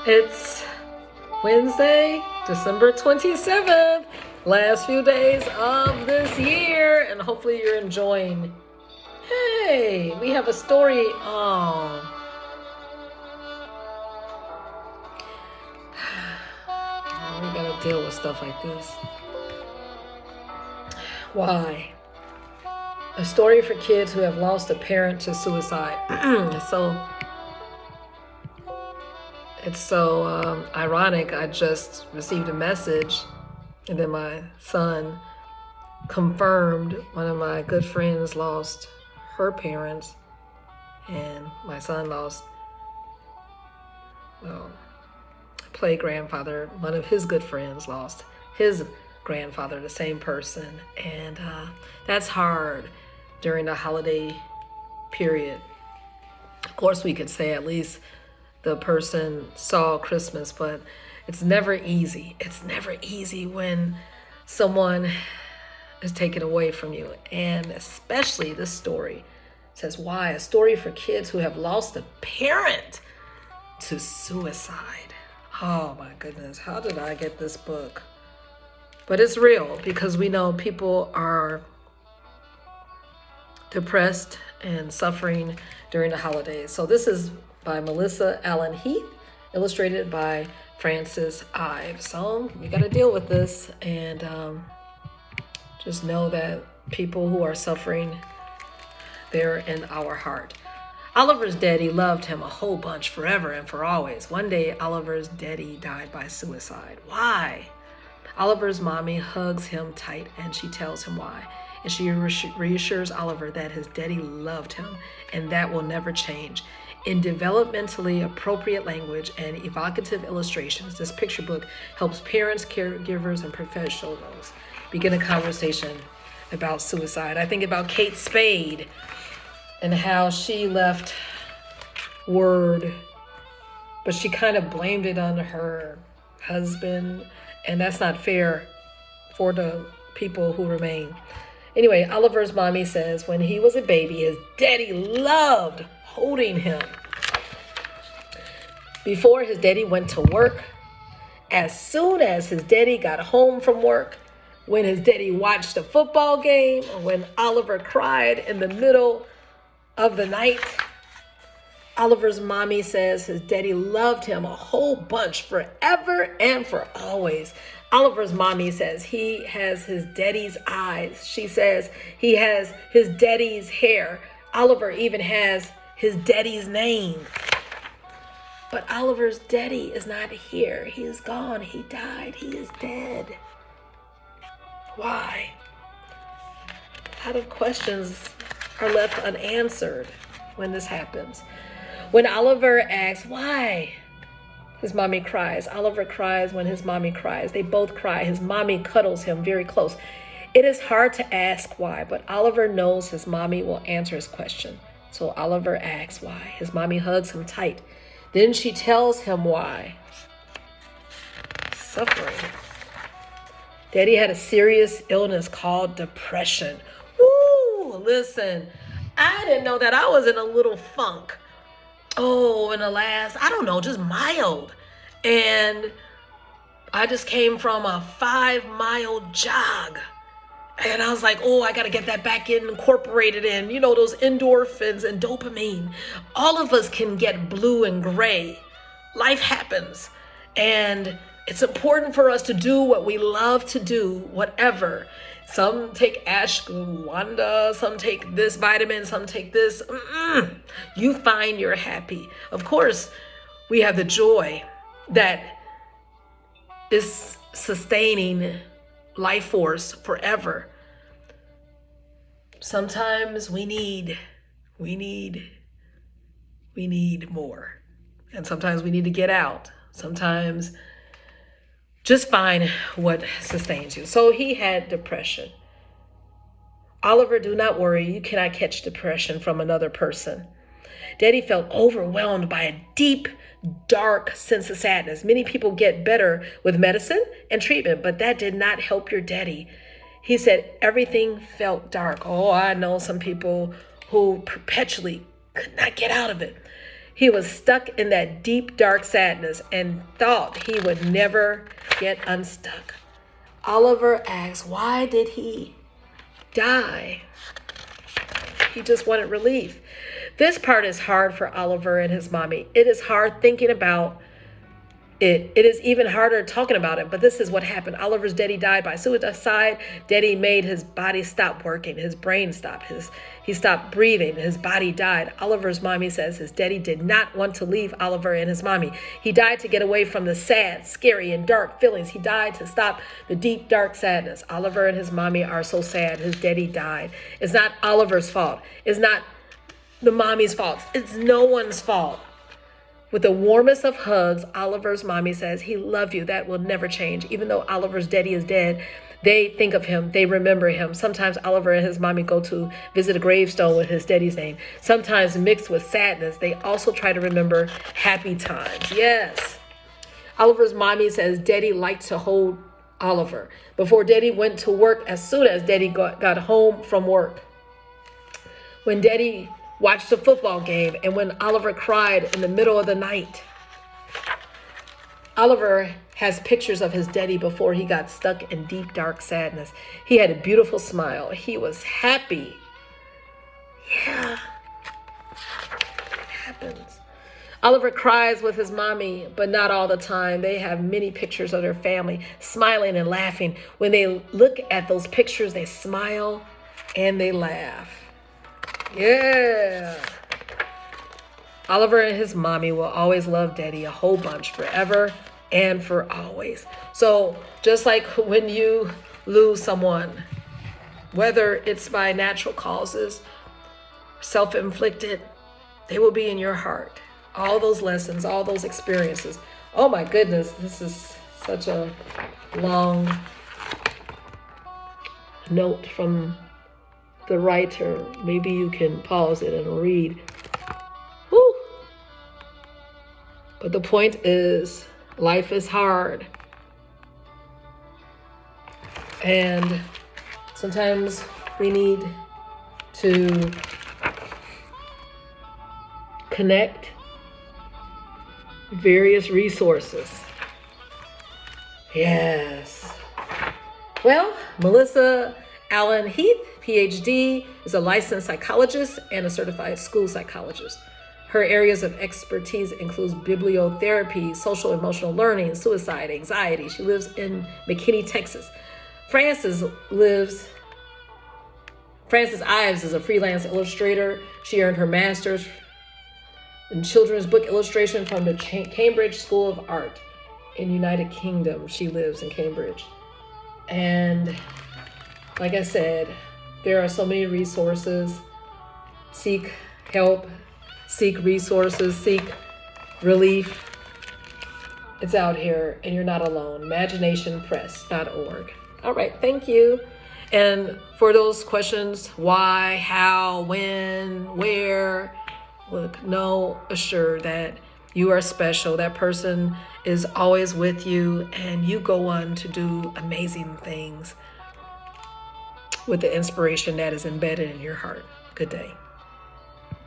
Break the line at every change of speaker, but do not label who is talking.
It's Wednesday, December 27th, last few days of this year, and hopefully you're enjoying. Hey, we have a story. Oh, we gotta deal with stuff like this. Why? A story for kids who have lost a parent to suicide. It's so ironic. I just received a message, and then my son confirmed one of my good friends lost her parents, and my son lost, well, play grandfather. One of his good friends lost his grandfather, the same person, and that's hard during the holiday period. Of course, we could say at least the person saw Christmas, but it's never easy. It's never easy when someone is taken away from you. And especially this story says, why? A story for kids who have lost a parent to suicide. Oh my goodness, how did I get this book? But it's real because we know people are depressed and suffering during the holidays. So this is by Melissa Allen Heath, illustrated by Francis Ives. So we got to deal with this, and just know that people who are suffering, they're in our heart. Oliver's daddy loved him a whole bunch forever and for always. One day, Oliver's daddy died by suicide. Why? Oliver's mommy hugs him tight and she tells him why. And she reassures Oliver that his daddy loved him and that will never change. In developmentally appropriate language and evocative illustrations, this picture book helps parents, caregivers, and professionals begin a conversation about suicide. I think about Kate Spade and how she left word, but she kind of blamed it on her husband, and that's not fair for the people who remain. Anyway, Oliver's mommy says when he was a baby, his daddy loved holding him. Before his daddy went to work, as soon as his daddy got home from work, when his daddy watched a football game, or when Oliver cried in the middle of the night, Oliver's mommy says his daddy loved him a whole bunch forever and for always. Oliver's mommy says he has his daddy's eyes. She says he has his daddy's hair. Oliver even has his daddy's name. But Oliver's daddy is not here. He is gone. He died. He is dead. Why? A lot of questions are left unanswered when this happens. When Oliver asks why, his mommy cries. Oliver cries when his mommy cries. They both cry. His mommy cuddles him very close. It is hard to ask why, but Oliver knows his mommy will answer his question. So Oliver asks why. His mommy hugs him tight. Then she tells him why. Suffering. Daddy had a serious illness called depression. Woo! Listen, I didn't know that. I was in a little funk. Oh, in the last, I don't know, just mild. And I just came from a 5-mile jog. And I was like, oh, I got to get that back incorporated in, those endorphins and dopamine. All of us can get blue and gray. Life happens. And it's important for us to do what we love to do, whatever. Some take ashwagandha, some take this vitamin, some take this. You find you're happy. Of course, we have the joy that is sustaining life force forever. Sometimes we need more. And sometimes we need to get out. Sometimes just find what sustains you. So he had depression. Oliver, do not worry. You cannot catch depression from another person. Daddy felt overwhelmed by a deep, dark sense of sadness. Many people get better with medicine and treatment, but that did not help your daddy. He said everything felt dark. Oh, I know some people who perpetually could not get out of it. He was stuck in that deep, dark sadness and thought he would never get unstuck. Oliver asks, why did he die? He just wanted relief. This part is hard for Oliver and his mommy. It is hard thinking about it. It is even harder talking about it, but this is what happened. Oliver's daddy died by suicide. Daddy made his body stop working. His brain stopped. He stopped breathing. His body died. Oliver's mommy says his daddy did not want to leave Oliver and his mommy. He died to get away from the sad, scary, and dark feelings. He died to stop the deep, dark sadness. Oliver and his mommy are so sad. His daddy died. It's not Oliver's fault. It's not the mommy's fault. It's no one's fault. With the warmest of hugs, Oliver's mommy says, he loved you. That will never change. Even though Oliver's daddy is dead, they think of him. They remember him. Sometimes Oliver and his mommy go to visit a gravestone with his daddy's name. Sometimes mixed with sadness, they also try to remember happy times. Yes. Oliver's mommy says daddy liked to hold Oliver. Before daddy went to work, as soon as daddy got home from work. When daddy watched a football game, and when Oliver cried in the middle of the night. Oliver has pictures of his daddy before he got stuck in deep, dark sadness. He had a beautiful smile. He was happy. Yeah, it happens. Oliver cries with his mommy, but not all the time. They have many pictures of their family smiling and laughing. When they look at those pictures, they smile and they laugh. Yeah. Oliver and his mommy will always love daddy a whole bunch, forever and for always. So just like when you lose someone, whether it's by natural causes, self-inflicted, they will be in your heart. All those lessons, all those experiences. Oh my goodness, this is such a long note from the writer. Maybe you can pause it and read. Whew. But the point is, life is hard. And sometimes we need to connect various resources. Yes. Well, Melissa Allen Heath, PhD, is a licensed psychologist and a certified school psychologist. Her areas of expertise includes bibliotherapy, social emotional learning, suicide, anxiety. She lives in McKinney, Texas. Frances Ives is a freelance illustrator. She earned her master's in children's book illustration from the Cambridge School of Art in United Kingdom. She lives in Cambridge. And like I said, there are so many resources. Seek help, seek resources, seek relief. It's out here and you're not alone. imaginationpress.org. All right, thank you. And for those questions, why, how, when, where, look, know assured that you are special. That person is always with you and you go on to do amazing things with the inspiration that is embedded in your heart. Good day.